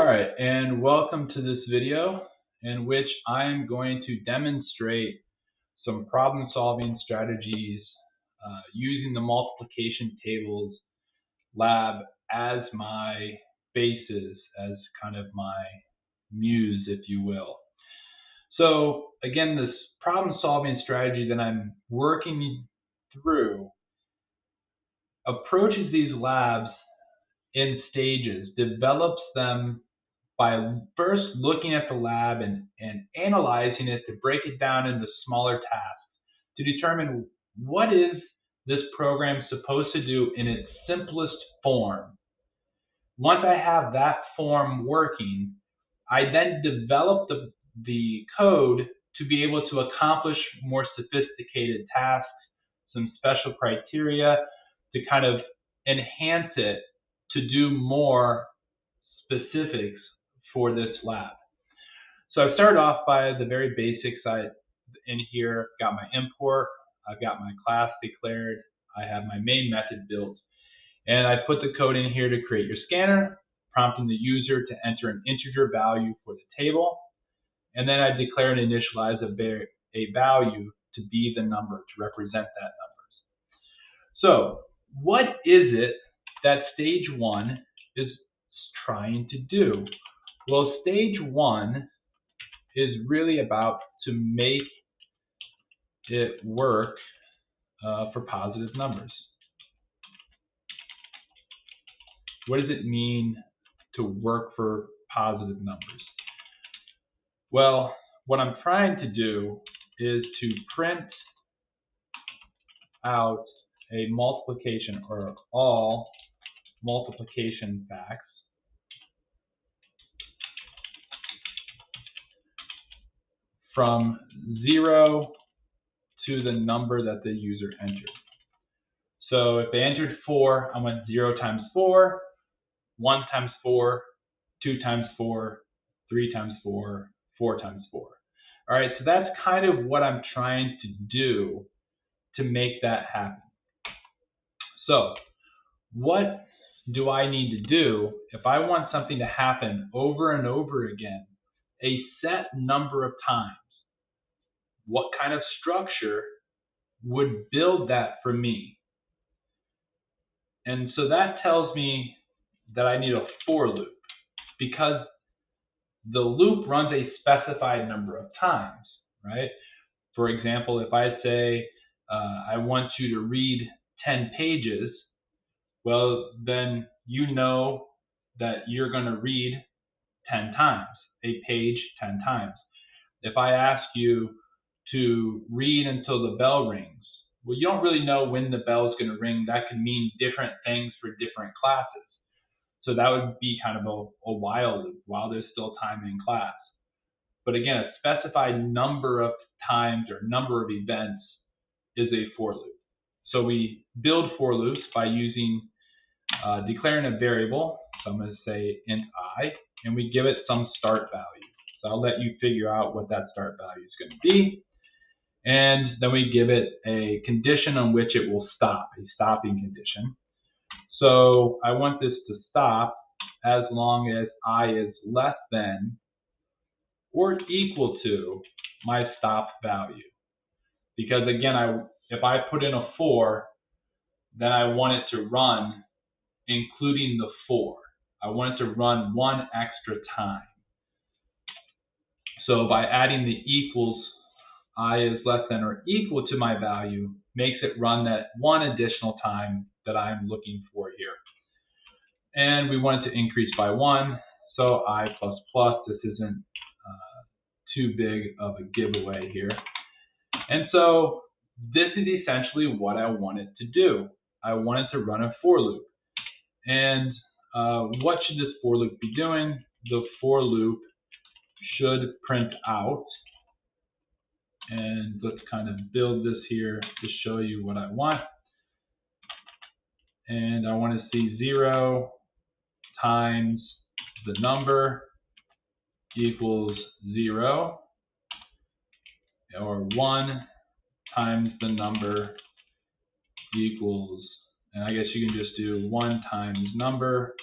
Alright, and welcome to this video in which I'm going to demonstrate some problem-solving strategies using the multiplication tables lab as my basis, as kind of my muse, if you will. So again, this problem-solving strategy that I'm working through approaches these labs in stages, develops them by first looking at the lab and analyzing it to break it down into smaller tasks to determine what is this program supposed to do in its simplest form. Once I have that form working, I then develop the code to be able to accomplish more sophisticated tasks, some special criteria to kind of enhance it to do more specifics for this lab. So I've started off by the very basics. In here, got my import, I've got my class declared, I have my main method built, and I put the code in here to create your scanner, prompting the user to enter an integer value for the table, and then I declare and initialize a value to be the number, to represent that number. So what is it that stage one is trying to do? Well, stage one is really about to make it work for positive numbers. What does it mean to work for positive numbers? Well, what I'm trying to do is to print out a multiplication or all multiplication facts from 0 to the number that the user entered. So if they entered 4, I want 0 times 4, 1 times 4, 2 times 4, 3 times 4, 4 times 4. All right, so that's kind of what I'm trying to do to make that happen. So what do I need to do if I want something to happen over and over again, a set number of times? What kind of structure would build that for me? And so that tells me that I need a for loop, because the loop runs a specified number of times, right? For example, if I say I want you to read 10 pages, well, then you know that you're going to read 10 times, a page 10 times. If I ask you to read until the bell rings, well, you don't really know when the bell is going to ring. That could mean different things for different classes. So that would be kind of a while loop, while there's still time in class. But again, a specified number of times or number of events is a for loop. So we build for loops by using declaring a variable. So I'm going to say int I, and we give it some start value. So I'll let you figure out what that start value is going to be. And then we give it a condition on which it will stop, a stopping condition. So I want this to stop as long as I is less than or equal to my stop value. Because again, if I put in a 4, then I want it to run including the 4. I want it to run one extra time. So by adding the equals, I is less than or equal to my value, makes it run that one additional time that I'm looking for here. And we want it to increase by 1, so I++. This isn't too big of a giveaway here. And so this is essentially what I want it to do. I want it to run a for loop. And what should this for loop be doing? The for loop should print out. And let's kind of build this here to show you what I want. And I want to see 0 times the number equals 0, or 1 times the number equals, and I guess you can just do 1 times number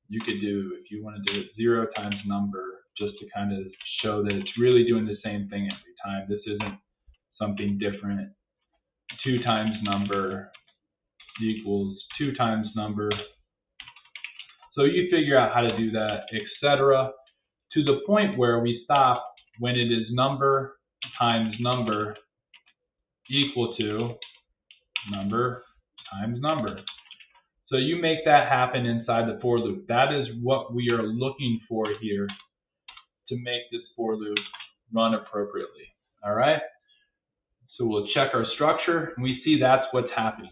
you could do, if you want to do it 0 times number, just to kind of show that it's really doing the same thing every time. This isn't something different. 2 times number equals 2 times number. So you figure out how to do that, etc., to the point where we stop when it is number times number equal to number times number. So you make that happen inside the for loop. That is what we are looking for here to make this for loop run appropriately. All right? So we'll check our structure, and we see that's what's happening.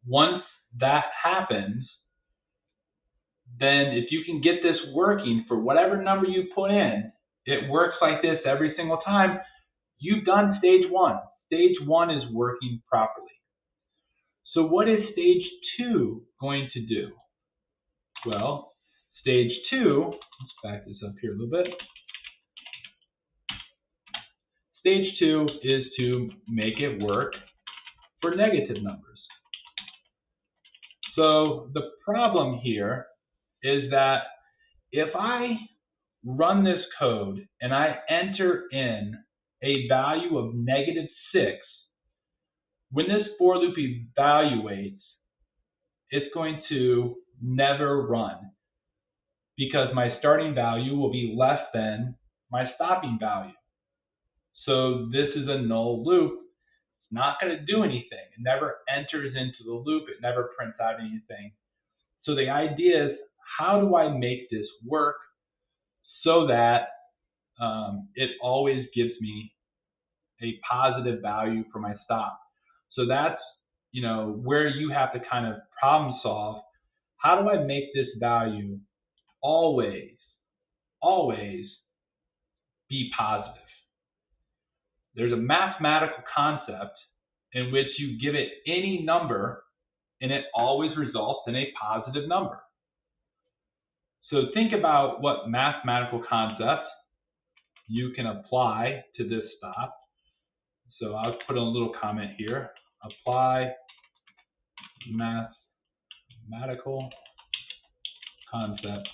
Once that happens, then if you can get this working for whatever number you put in, it works like this every single time, you've done stage 1. Stage 1 is working properly. So what is stage 2 going to do? Well, stage 2, let's back this up here a little bit. Stage 2 is to make it work for negative numbers. So the problem here is that if I run this code and I enter in a value of -6, when this for loop evaluates, it's going to never run because my starting value will be less than my stopping value. So this is a null loop. It's not going to do anything. It never enters into the loop. It never prints out anything. So the idea is, how do I make this work so that it always gives me a positive value for my stop? So that's, where you have to kind of problem solve. How do I make this value always be positive? There's a mathematical concept in which you give it any number and it always results in a positive number. So think about what mathematical concept you can apply to this stop. So I'll put a little comment here. Apply mathematical concept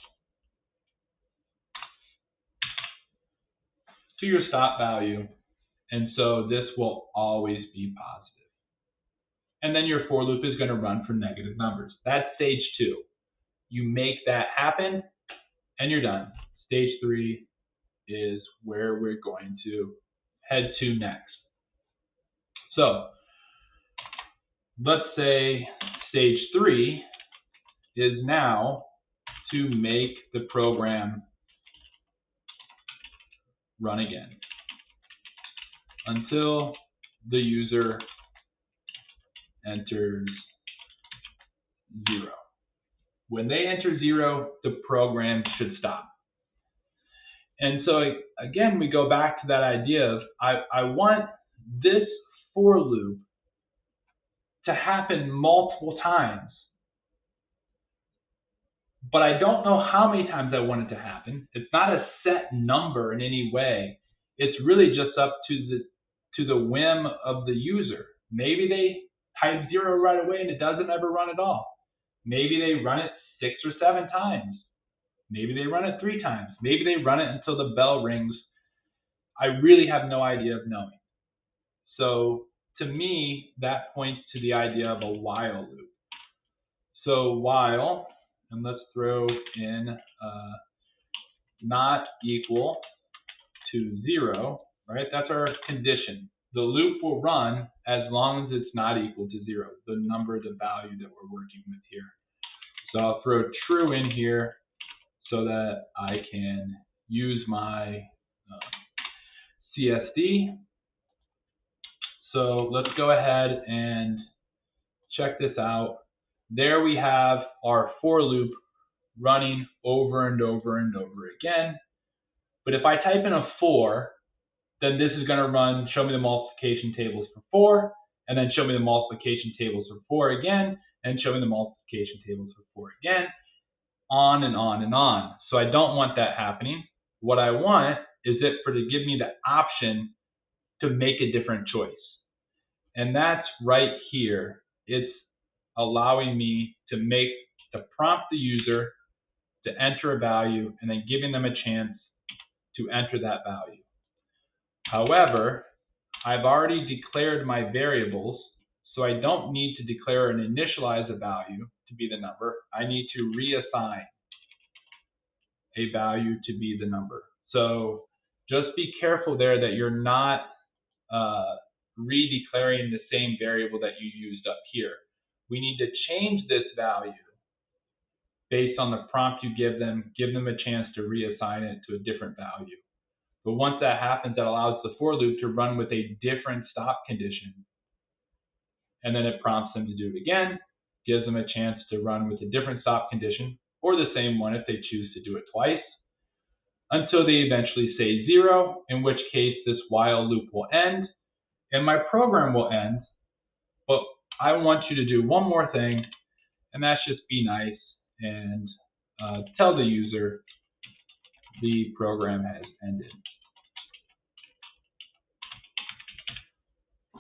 to your stop value. And so this will always be positive. And then your for loop is going to run for negative numbers. That's stage 2. You make that happen and you're done. Stage 3 is where we're going to head to next. So let's say stage 3 is now to make the program run again until the user enters 0. When they enter 0, the program should stop. And so again, we go back to that idea of I want this for loop to happen multiple times, but I don't know how many times I want it to happen. It's not a set number in any way. It's really just up to the whim of the user. Maybe they type 0 right away and it doesn't ever run at all. Maybe they run it 6 or 7 times. Maybe they run it 3 times. Maybe they run it until the bell rings. I really have no idea of knowing. So to me, that points to the idea of a while loop. So while, and let's throw in not equal to 0, right? That's our condition. The loop will run as long as it's not equal to 0, the number, the value that we're working with here. So I'll throw true in here so that I can use my CSD. So let's go ahead and check this out. There we have our for loop running over and over and over again. But if I type in a 4, then this is going to run, show me the multiplication tables for 4, and then show me the multiplication tables for 4 again, and show me the multiplication tables for 4 again, on and on and on. So I don't want that happening. What I want is it to give me the option to make a different choice. And that's right here. It's allowing me to make to prompt the user to enter a value and then giving them a chance to enter that value. However, I've already declared my variables, so I don't need to declare and initialize a value to be the number. I need to reassign a value to be the number. So just be careful there that you're not redeclaring the same variable that you used up here. We need to change this value based on the prompt you give them a chance to reassign it to a different value. But once that happens, that allows the for loop to run with a different stop condition. And then it prompts them to do it again, gives them a chance to run with a different stop condition, or the same one if they choose to do it twice, until they eventually say 0, in which case this while loop will end, and my program will end. But I want you to do one more thing, and that's just be nice and tell the user the program has ended.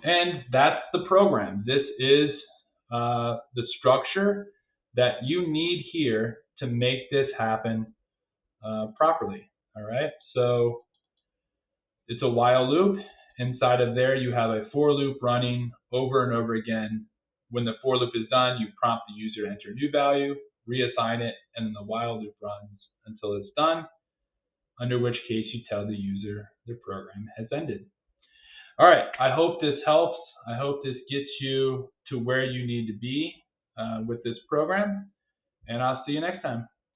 And that's the program. This is the structure that you need here to make this happen properly. All right, so it's a while loop. Inside of there, you have a for loop running over and over again. When the for loop is done, you prompt the user to enter a new value, reassign it, and then the while loop runs until it's done, under which case you tell the user the program has ended. All right, I hope this helps. I hope this gets you to where you need to be with this program, and I'll see you next time.